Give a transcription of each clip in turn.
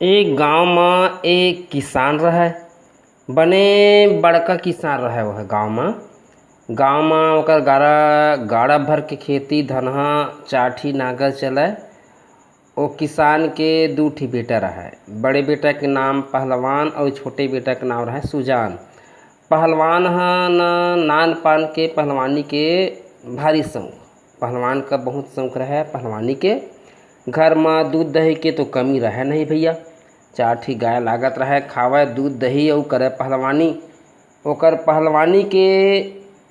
एक गांव में एक किसान रहे। बने बड़का किसान रहे वह गांव में ओकर गाड़ा भर के खेती धनहा चाठी नागर चले। ओ किसान के दू ठी बेटा रहे। बड़े बेटा के नाम पहलवान और छोटे बेटा के नाम रहे सुजान। पहलवान नान पान के पहलवानी के भारी शौक। पहलवान का बहुत शौक रहे पहलवानी के। घर में दूध दही के तो कमी रहे नहीं भैया। चार ठी गाय लागत रहे खावे दूध दही और करे पहलवानी। ओकर पहलवानी के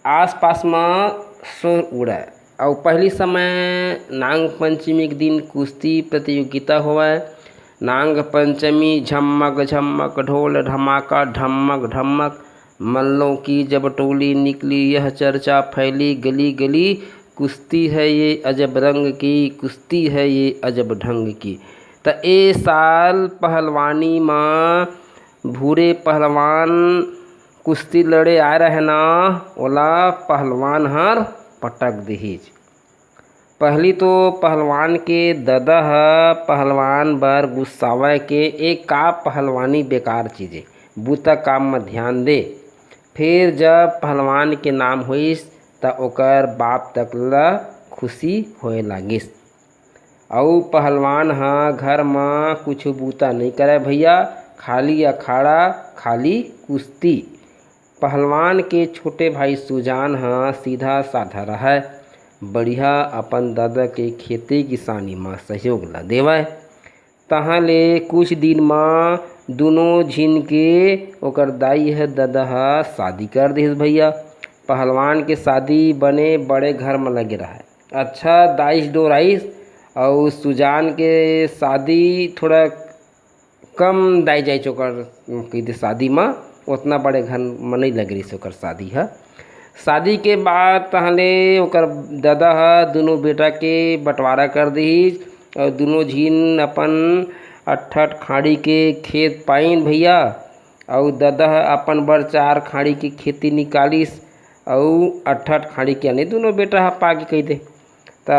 आस पास में शोर उड़े। और पहली समय नाग पंचमी के दिन कुश्ती प्रतियोगिता होवे। नाग पंचमी झमक झमक ढोल ढमाका ढमक ढमक मल्लों की जब टोली निकली यह चर्चा फैली गली गली। कुश्ती है ये अजब रंग की, कुश्ती है ये अजब ढंग की। तो ए साल पहलवानी में भूरे पहलवान कुश्ती लड़े आए रहे ना, ओला पहलवान हर पटक दीज। पहली तो पहलवान के दादा पहलवान बर गुस्सावे के एक का पहलवानी बेकार चीज़े बूता काम में ध्यान दे। फिर जब पहलवान के नाम होइस त ओकर बाप तक ला खुशी होए लागिस। और पहलवान घर में कुछ बूता नहीं करे भैया, खाली अखाड़ा खाली कुश्ती। पहलवान के छोटे भाई सुजान सीधा साधा रहे। बढ़िया अपन दादा के खेती किसानी में सहयोग ला देवे। तहाँ ले कुछ दिन में दोनों झिन के ओकर दाई है दादा शादी कर दिस भैया। पहलवान के शादी बने बड़े घर में लगे रहे। अच्छा दाइस डोराइस और सुजान के शादी थोड़ा कम दाई जाए ओकर कही शादी में उतना बड़े घर में नहीं लग रही ओकर शादी है। शादी के बाद तहले ओकर दादा दोनों बेटा के बंटवारा कर दीज और दोनों झीन अपन अट्ठट खाड़ी के खेत पाइन भैया। और दादा अपन बर 4 खाड़ी की खेती निकालिस और अट्ठट खाड़ी के यानी दोनों बेटा पागी कही दे। तो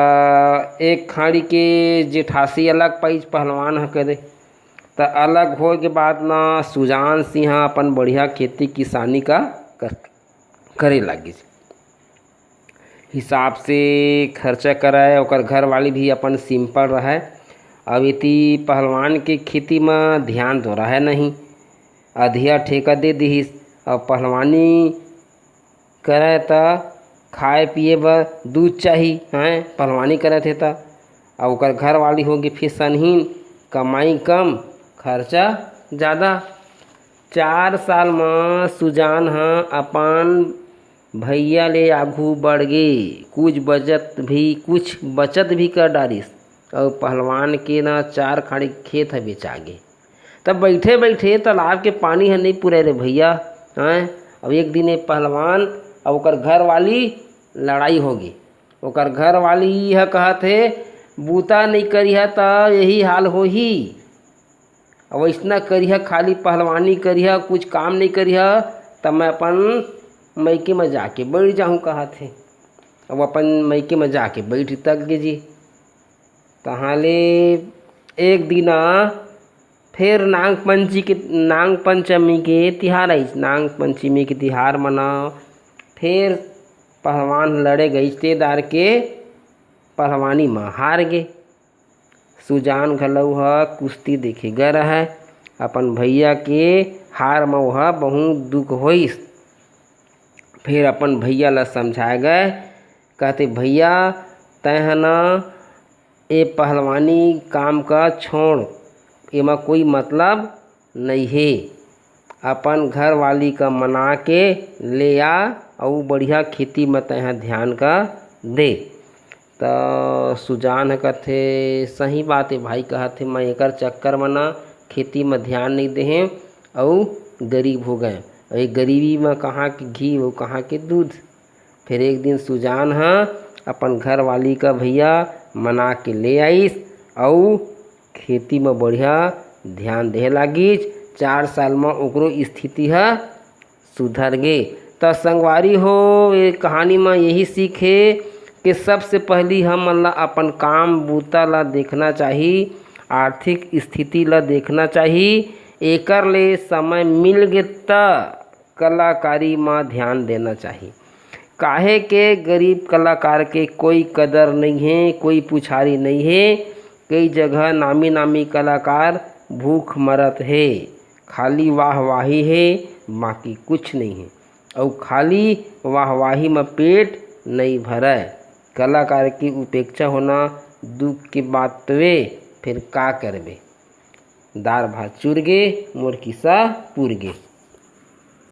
एक खाड़ी के जेठासी अलग पाइज पहलवान कह दे। तो अलग हो के बाद ना सुजान सिंह अपन बढ़िया खेती किसानी का करे लगी। हिसाब से खर्चा कराए ओकर घर वाली भी अपन सिंपल रहे। अब इति पहलवान के खेती में ध्यान तो रहे नहीं। अधिया ठेका दे दीस और पहलवानी करे तो खाए पिए बर दूध चाहिए हैं। पहलवानी करे थे तो और ओकर घर वाली होगी फिर सनहीन, कमाई कम खर्चा ज़्यादा। 4 साल में सुजान अपन भैया ले आगू बढ़ गए। कुछ बचत भी कर डालिस और पहलवान के ना 4 खाड़ी खेत है बेचा गे। तब बैठे बैठे तालाब के पानी है नहीं पूरे रे भैया हैं। अब एक दिन पहलवान और ओकर घर वाली लड़ाई होगी। ओकर घर वाली यह कहत है बूता नहीं करिहा तो यही हाल हो ही। अब ऐसा करिहा खाली पहलवानी करिहा कुछ काम नहीं करिहा तब मैं अपन मैके में जाके बैठ जाऊँ कहत है। अब अपन मैके में जाके बैठ तक गे जी। तहाँ ले एक दिन फिर नाग पंचमी के तिहार आई। नाग पंचमी के तिहार मनाओ। फिर पहलवान लड़े गए रिश्तेदार के पहलवानी में हार गए। सुजान घलऊ कुश्ती देखे गए रहे। अपन भैया के हार में वह बहुत दुख होइस। फिर अपन भैया ला समझाए गए कहते भैया तय न ए पहलवानी काम का छोड़, एमा कोई मतलब नहीं है। अपन घर वाली का मना के ले आ और बढ़िया खेती में तय ध्यान का दे। तो सुजान कहते सही बात है भाई। कहते मैं एकर चक्कर में ना खेती में ध्यान नहीं दे और गरीब हो गए। और गरीबी में कहाँ के घी वो कहाँ के दूध। फिर एक दिन सुजान अपन घर वाली का भैया मना के ले आईस और खेती में बढ़िया ध्यान दे लागिस। 4 साल में ओकरो स्थिति सुधर गए। तो संगवारी हो ये कहानी में यही सीखे कि सबसे पहली हम ला अपन काम बूता ला देखना चाहिए आर्थिक स्थिति ला देखना चाही। एकर ले समय मिलगे त कलाकारी म ध्यान देना चाही। काहे के गरीब कलाकार के कोई कदर नहीं है, कोई पुछारी नहीं है। कई जगह नामी नामी कलाकार भूख मरत है, खाली वाहवाही है, बाकी कुछ नहीं है। और खाली वाहवाही में पेट नहीं भरय। कलाकार की उपेक्षा होना दुख की बात वे, फिर का करबे। दार भात चुरगे मोर किस्सा पुरगे।